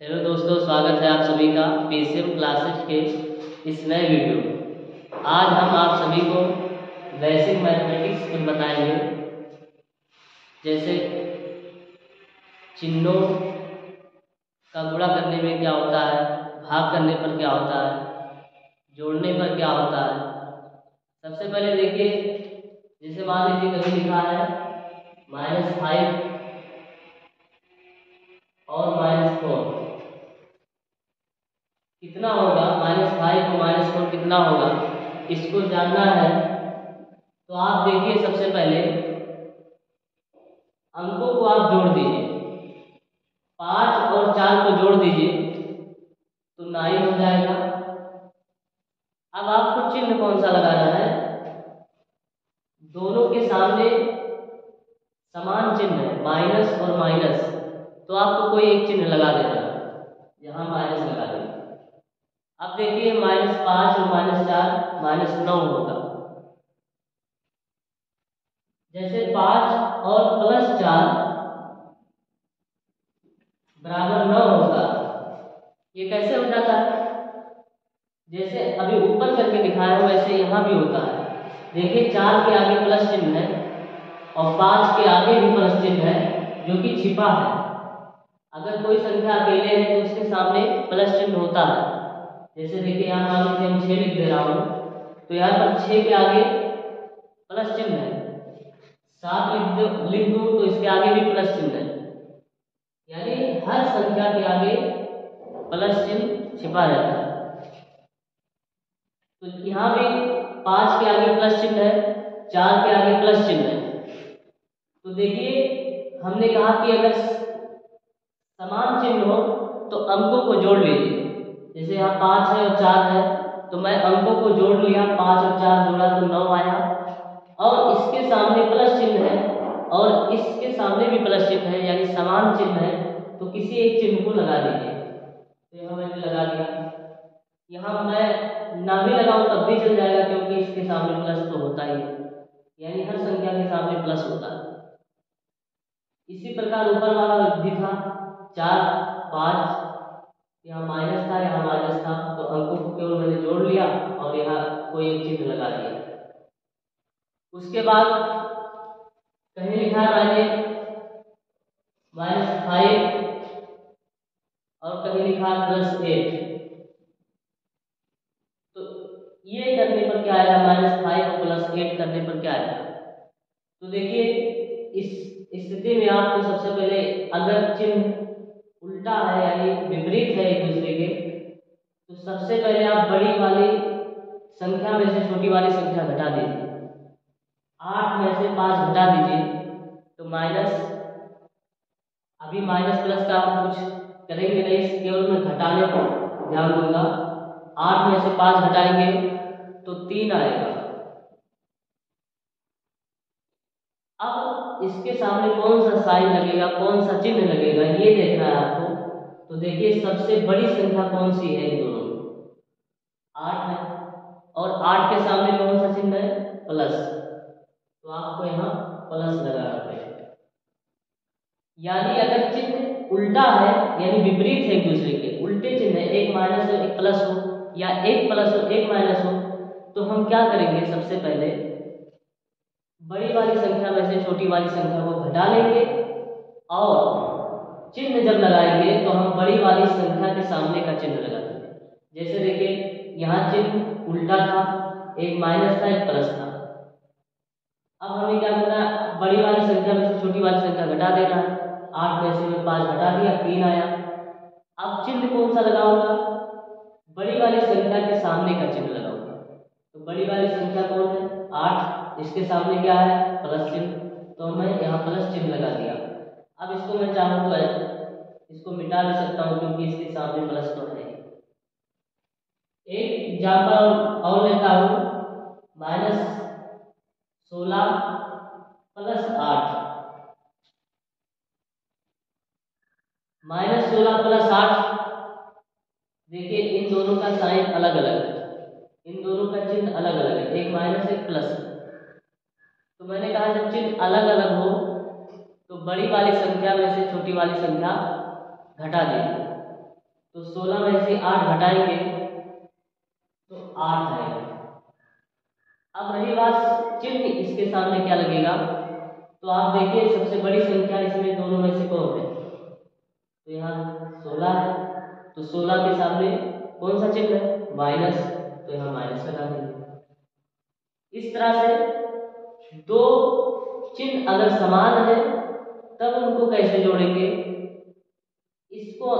Hello दोस्तों, स्वागत है आप सभी का पीसीएम क्लासेस के इस नए वीडियो में। आज हम आप सभी को बेसिक मैथमेटिक्स में बताएंगे, जैसे चिन्हों का गुणा करने में क्या होता है, भाग करने पर क्या होता है, जोड़ने पर क्या होता है। सबसे पहले देखिए, जैसे मान लीजिए कहीं लिखा है -5 और -4 कितना होगा। -5 और -4 कितना होगा, इसको जानना है। तो आप देखिए, सबसे पहले अंकों को आप जोड़ दीजिए। 5 और 4 को जोड़ दीजिए तो 9 हो जाएगा। अब आपको चिन्ह कौन सा लगाना है, दोनों के सामने समान चिन्ह है, माइनस और माइनस, तो आपको कोई एक चिन्ह लगा देना है, यहाँ माइनस लगा देना। अब देखिए -5 और -4 -9 होगा। जैसे 5 और +4 बराबर 9 होगा। ये कैसे हो जाता है, जैसे अभी ऊपर करके दिखाया हो वैसे यहाँ भी होता है। देखिए 4 के आगे प्लस चिन्ह है और 5 के आगे भी प्लस चिन्ह है, जो कि छिपा है। अगर कोई संख्या अकेले है तो उसके सामने प्लस चिन्ह होता है। जैसे देखिए यहाँ मान लीजिए हम 6 लिख दे रहा हूँ, तो यहाँ पर 6 के आगे प्लस चिन्ह है। 7 लिख दूँ तो इसके आगे भी प्लस चिन्ह है, यानी हर संख्या के आगे प्लस चिन्ह छिपा रहता है। तो यहाँ भी 5 के आगे प्लस चिन्ह है, 4 के आगे प्लस चिन्ह है। तो देखिए हमने कहा कि अगर समान चिन्ह हो तो अंकों को जोड़ लीजिए। जैसे यहाँ 5 है और 4 है, तो मैं अंकों को जोड़ लिया, 5 और 4 जोड़ा तो 9 आया। और इसके सामने प्लस चिन्ह है और इसके सामने भी प्लस चिन्ह है, यानी समान चिन्ह है, तो किसी एक चिन्ह को लगा दीजिए। तो यहाँ मैंने लगा दिया। यहाँ मैं ना भी लगाऊं तब भी चल जाएगा, क्योंकि इसके सामने प्लस तो होता ही है, यानी हर संख्या के सामने प्लस होता है। इसी प्रकार ऊपर वाला भी था, 4 5, यहाँ माइनस था, यहाँ माइनस था, तो अंकों को केवल मैंने जोड़ लिया और यहाँ कोई एक चिन्ह लगा दिया। उसके बाद कहीं लिखा है मैंने -5 और कहीं लिखा +8, तो ये करने पर क्या आएगा, -5 और +8 करने पर क्या आएगा। तो देखिए इस स्थिति में आपको सबसे पहले, अगर चिन्ह उल्टा है यानी विपरीत है एक दूसरे के, तो सबसे पहले आप बड़ी वाली संख्या में से छोटी वाली संख्या घटा दीजिए। 8 में से 5 घटा दीजिए तो माइनस, अभी माइनस प्लस का हम कुछ करेंगे नहीं, केवल मैं घटाने पर ध्यान दूंगा। 8 में से 5 घटाएंगे तो 3 आएगा। अब इसके सामने कौन सा साइन लगेगा, कौन सा चिन्ह लगेगा, ये देखना है आपको। तो देखिए सबसे बड़ी संख्या कौन सी है, इन दोनों में 8 है, और 8 के सामने कौन सा चिन्ह है, प्लस, तो आपको यहाँ प्लस लगाना पड़ेगा। यानी अगर चिन्ह उल्टा है यानी विपरीत है, एक दूसरे के उल्टे चिन्ह है, एक माइनस हो एक प्लस हो, या एक प्लस हो एक माइनस हो, तो हम क्या करेंगे, सबसे पहले बड़ी वाली संख्या में से छोटी वाली संख्या को घटा लेंगे और चिन्ह जब लगाएंगे तो हम बड़ी वाली संख्या के सामने का चिन्ह लगा देंगे। जैसे देखिए यहाँ चिन्ह उल्टा था, एक माइनस था एक प्लस था। अब हमें क्या करना है, बड़ी वाली संख्या में से छोटी वाली संख्या घटा देना है। 8 में से मैं 5 घटा दिया, 3 आया। अब चिन्ह कौन सा लगाऊंगा, बड़ी वाली संख्या के सामने का चिन्ह लगाऊंगा। तो बड़ी वाली संख्या कौन है, 8, इसके सामने क्या है, प्लस चिन्ह, तो मैं यहाँ प्लस चिन्ह लगा दिया। अब इसको मैं चाहूँ तो इसको मिटा भी सकता हूँ, क्योंकि इसके सामने प्लस तो है। एक एग्जाम्पल और लेता हूँ, -16 + 8, -16 + 8, देखिए इन दोनों का साइन अलग अलग है, इन दोनों का चिन्ह अलग अलग है, एक माइनस एक प्लस। तो मैंने कहा जब चिन्ह अलग अलग हो तो बड़ी वाली संख्या में से छोटी वाली संख्या घटा दीजिए। तो 16 में से 8 घटाएंगे तो 8 आएगा। अब रही बात चिन्ह इसके सामने क्या लगेगा, तो आप देखिए सबसे बड़ी संख्या इसमें दोनों में से कौन है, तो यहाँ 16 है, तो 16 के सामने कौन सा चिन्ह है, माइनस, तो यहाँ माइनस लगा देंगे। इस तरह से दो चिन्ह अगर समान है तब उनको कैसे जोड़ेंगे, इसको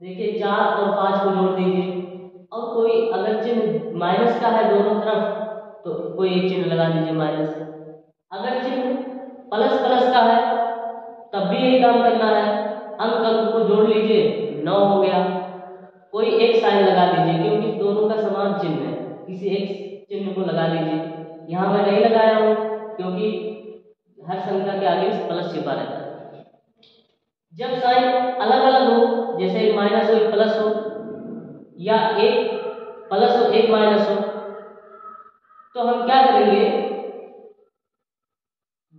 देखिए 4 और 5 को जोड़ दीजिए, और कोई अगर चिन्ह माइनस का है दोनों तरफ तो कोई एक चिन्ह लगा दीजिए माइनस। अगर चिन्ह प्लस प्लस का है तब भी यही काम करना है, अंक अंक को जोड़ लीजिए, 9 हो गया, कोई एक साइन लगा दीजिए क्योंकि दोनों का समान चिन्ह है, किसी एक चिन्ह को लगा दीजिए। यहाँ मैं नहीं लगाया हूँ क्योंकि हर संख्या के आगे प्लस छिपा रहता है। जब साइन अलग अलग हो, जैसे एक माइनस हो एक प्लस हो, या एक प्लस हो एक माइनस हो, तो हम क्या करेंगे,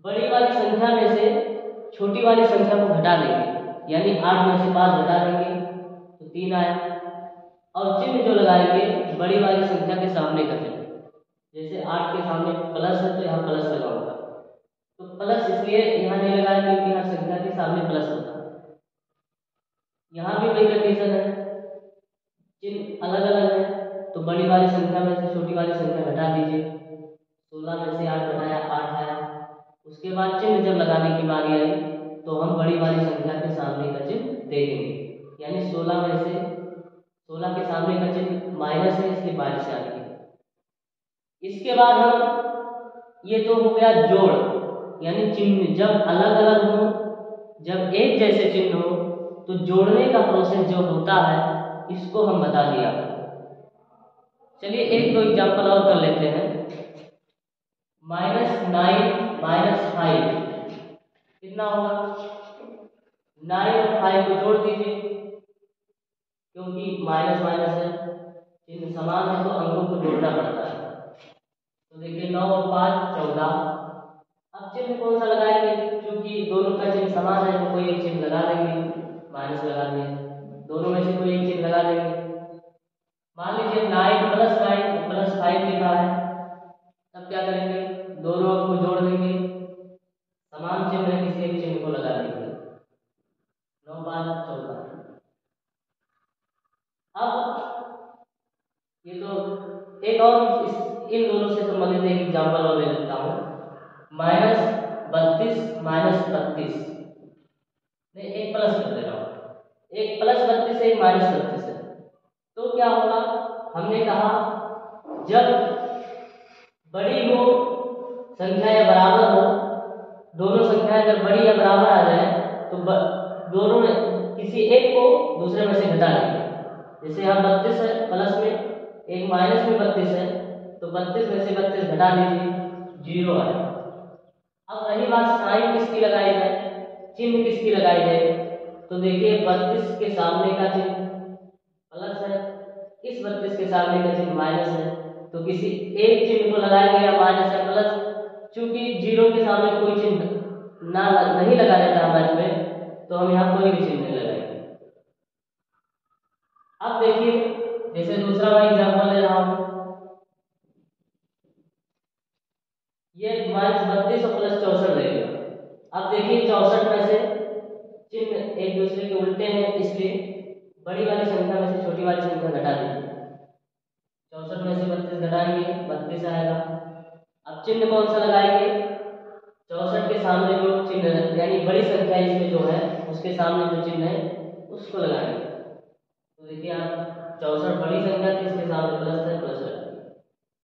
बड़ी वाली संख्या में से छोटी वाली संख्या को घटा देंगे, यानी 8 में से 5 घटा देंगे तो 3 आया, और चिन्ह जो लगाएंगे बड़ी वाली संख्या के सामने का चिन्ह, जैसे 8 के सामने प्लस है तो यहाँ प्लस लगाऊंगा, तो प्लस इसलिए यहाँ नहीं लगाया क्योंकि हर संख्या के सामने प्लस होता है। यहाँ भी वही कंडीशन है, चिन्ह अलग अलग है तो बड़ी वाली संख्या में से छोटी वाली संख्या घटा दीजिए, 16 में से 8 घटाया 8 आया। उसके बाद चिन्ह जब लगाने की बारी आई तो हम बड़ी वाली संख्या के सामने का चिन्ह दे देंगे, यानी 16 में से 16 के सामने का चिन्ह माइनस है इसलिए माइनस आ गया। इसके बाद हम ये तो हो गया जोड़, यानी चिन्ह जब अलग अलग हो, जब एक जैसे चिन्ह हो तो जोड़ने का प्रोसेस जो होता है इसको हम बता दिया। चलिए एक दो एग्जांपल और कर लेते हैं। -9 -5 कितना होगा, 9 और 5 को जोड़ दीजिए, क्योंकि माइनस माइनस है, चिन्ह समान है तो अंकों को जोड़ना पड़ता है। तो देखिए 9 और 5 14। अब चिन्ह कौन सा लगाएंगे, क्योंकि दोनों का चिन्ह समान है तो कोई एक चिन्ह लगा देंगे, माइनस लगा देंगे, दोनों में से कोई एक चिन्ह लगा देंगे। मान लीजिए 9 + 9 + 5 लिखा है, तब क्या करेंगे, दोनों को जोड़ देंगे, समान चिन्ह है किसी एक चिन्ह को लगा देंगे, 9 5 14। अब ये तो एक और इन दोनों से संबंधित एक एग्जांपल और ले लेता हूँ। -32 -32 नहीं, एक प्लस कर दे रहा हूँ, एक +32 है एक -32 है, तो क्या होगा, हमने कहा जब बड़ी हो संख्या या बराबर हो, दोनों संख्याएं अगर बड़ी या बराबर आ जाए तो दोनों में किसी एक को दूसरे में से घटा देंगे। जैसे यहाँ 32 है प्लस में, एक माइनस में 32 है, तो 32 में से 32 घटा दीजिए, 0 आए। अब रही बात साइन किसकी लगाई जाए, चिन्ह किसकी लगाई जाए, तो देखिए 32 के सामने का चिन्ह प्लस है, इस 32 के सामने का चिन्ह माइनस है, तो किसी एक चिन्ह को लगाएंगे या माइनस या प्लस, चूंकि 0 के सामने कोई चिन्ह नहीं लगा रहता मैथ में, तो हम यहाँ कोई भी चिन्ह नहीं लगाएंगे। अब देखिए जैसे दूसरा मैं एग्जांपल ले रहा हूँ, ये -32 और +64 रहेगा। अब देखिए 64 में से चिन्ह एक दूसरे के उल्टे हैं, इसलिए बड़ी वाली संख्या में से छोटी वाली संख्या घटा दीजिए, 64 में से 32 घटाएंगे 32 आएगा। अब चिन्ह कौन सा लगाएंगे, 64 के सामने जो चिन्ह है, यानी बड़ी संख्या इसमें जो है उसके सामने जो चिन्ह है उसको लगाएंगे। तो देखिए आप 64 बड़ी संख्या थी, इसके सामने प्लस है, प्लस